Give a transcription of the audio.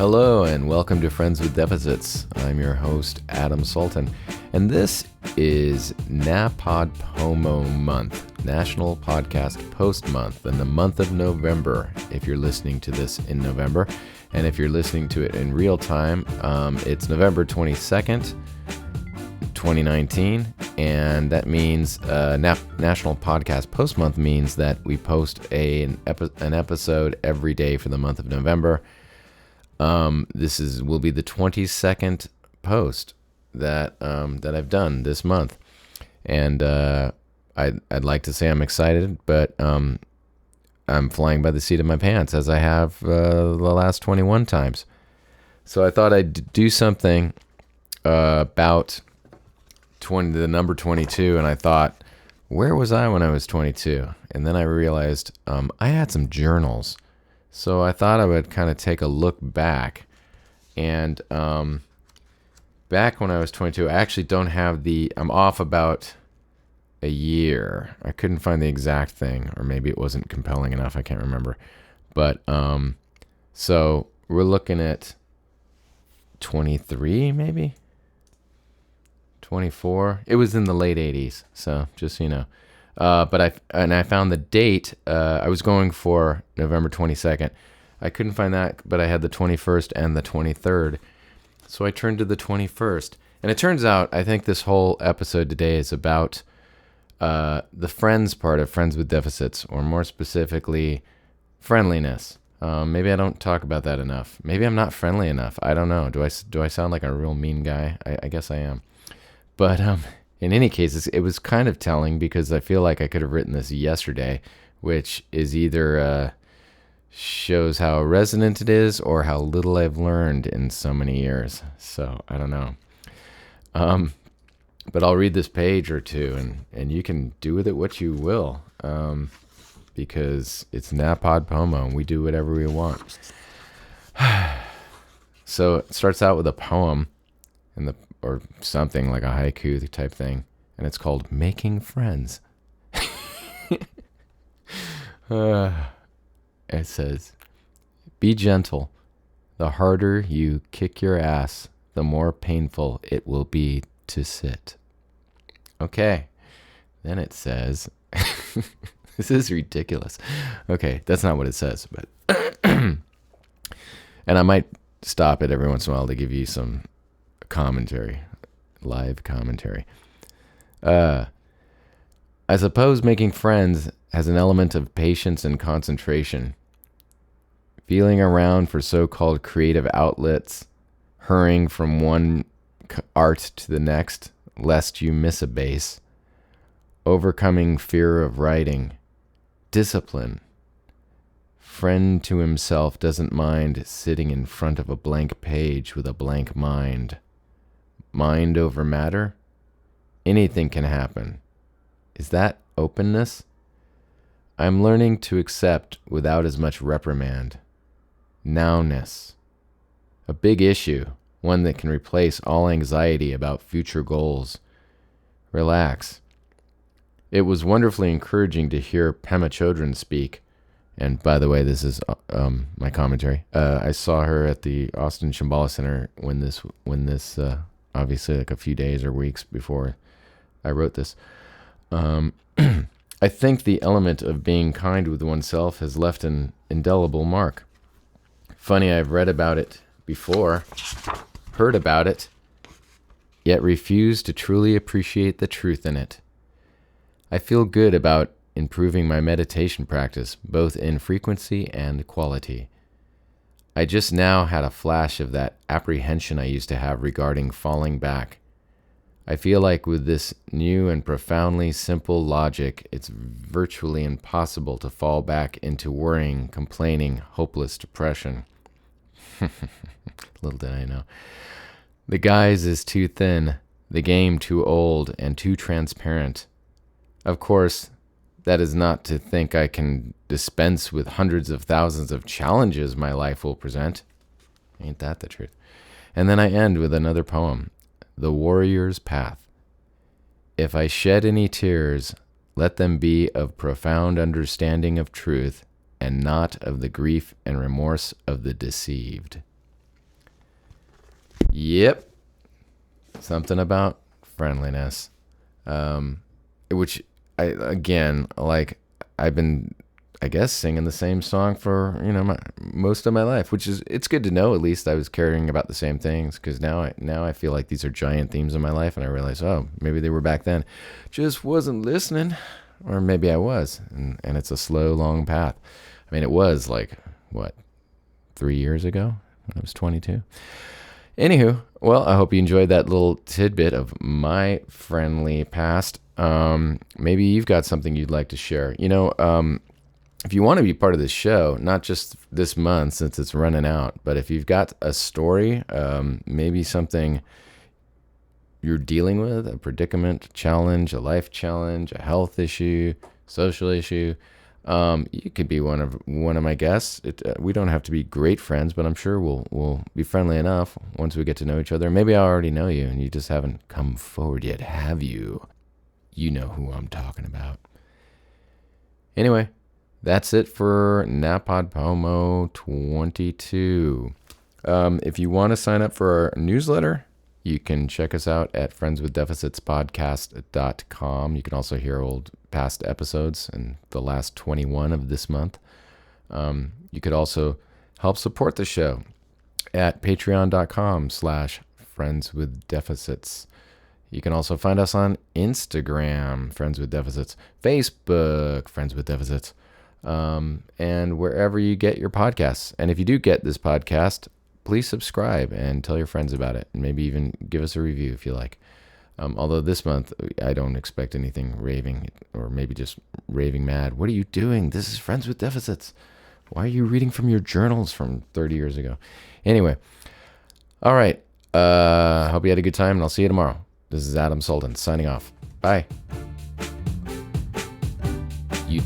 Hello and welcome to Friends with Deficits. I'm your host, Adam Sultan, and this is NaPodPoMo month, National Podcast Post Month, in the month of November, if you're listening to this in November. And if you're listening to it in real time, it's November 22nd, 2019, and that means National Podcast Post Month means that we post an episode every day for the month of November. This will be the 22nd post that I've done this month, and I'd like to say I'm excited, but I'm flying by the seat of my pants as I have the last 21 times. So I thought I'd do something about the number 22, and I thought, where was I when I was 22? And then I realized I had some journals. So I thought I would kind of take a look back. And back when I was 22, I actually don't have I'm off about a year. I couldn't find the exact thing, or maybe it wasn't compelling enough. I can't remember. But so we're looking at 23, maybe 24. It was in the late 80s, so just so you know. But I found the date. I was going for November 22nd. I couldn't find that, but I had the 21st and the 23rd. So I turned to the 21st. And it turns out, I think this whole episode today is about the friends part of Friends with Deficits, or more specifically, friendliness. Maybe I don't talk about that enough. Maybe I'm not friendly enough. I don't know. Do I sound like a real mean guy? I guess I am. But in any case, it was kind of telling, because I feel like I could have written this yesterday, which is either shows how resonant it is or how little I've learned in so many years. So I don't know. But I'll read this page or two, and you can do with it what you will, because it's NaPodPoMo, and we do whatever we want. So it starts out with a poem, or something like a haiku type thing, and it's called Making Friends. It says, "Be gentle. The harder you kick your ass, the more painful it will be to sit." Okay. Then it says, this is ridiculous. Okay, that's not what it says, but and I might stop it every once in a while to give you some commentary, live commentary. I suppose making friends has an element of patience and concentration. Feeling around for so-called creative outlets, hurrying from one art to the next, lest you miss a base. Overcoming fear of writing. Discipline. Friend to himself doesn't mind sitting in front of a blank page with a blank mind. Mind over matter? Anything can happen. Is that openness? I'm learning to accept without as much reprimand. Nowness. A big issue, one that can replace all anxiety about future goals. Relax. It was wonderfully encouraging to hear Pema Chodron speak. And by the way, this is my commentary. I saw her at the Austin Shambhala Center when this obviously like a few days or weeks before I wrote this. I think the element of being kind with oneself has left an indelible mark. Funny, I've read about it before, heard about it, yet refused to truly appreciate the truth in it. I feel good about improving my meditation practice, both in frequency and quality. I just now had a flash of that apprehension I used to have regarding falling back. I feel like with this new and profoundly simple logic, it's virtually impossible to fall back into worrying, complaining, hopeless depression. Little did I know. The guise is too thin, the game too old and too transparent. Of course, that is not to think I can dispense with hundreds of thousands of challenges my life will present. Ain't that the truth? And then I end with another poem, The Warrior's Path. If I shed any tears, let them be of profound understanding of truth, and not of the grief and remorse of the deceived. Yep. Something about friendliness. Which I've been, I guess, singing the same song for most of my life, which is, it's good to know at least I was caring about the same things, because now I feel like these are giant themes in my life, and I realize, oh, maybe they were back then, just wasn't listening, or maybe I was, and it's a slow, long path. I mean, it was like what, 3 years ago when I was 22. Anywho, well, I hope you enjoyed that little tidbit of my friendly past. Maybe you've got something you'd like to share. If you want to be part of this show, not just this month since it's running out, but if you've got a story, maybe something you're dealing with, a predicament, challenge, a life challenge, a health issue, social issue, you could be one of my guests. We don't have to be great friends, but I'm sure we'll be friendly enough once we get to know each other. Maybe I already know you and you just haven't come forward yet, have you? You know who I'm talking about. Anyway, that's it for NaPodPoMo 22. If you want to sign up for our newsletter, you can check us out at friendswithdefицitspodcast.com. You can also hear old past episodes and the last 21 of this month. You could also help support the show at patreon.com/friendswithdeficits. You can also find us on Instagram, Friends with Deficits, Facebook, Friends with Deficits, and wherever you get your podcasts. And if you do get this podcast, please subscribe and tell your friends about it, and maybe even give us a review if you like. Although this month, I don't expect anything raving, or maybe just raving mad. What are you doing? This is Friends with Deficits. Why are you reading from your journals from 30 years ago? Anyway, all right. Hope you had a good time, and I'll see you tomorrow. This is Adam Sultan signing off. Bye. You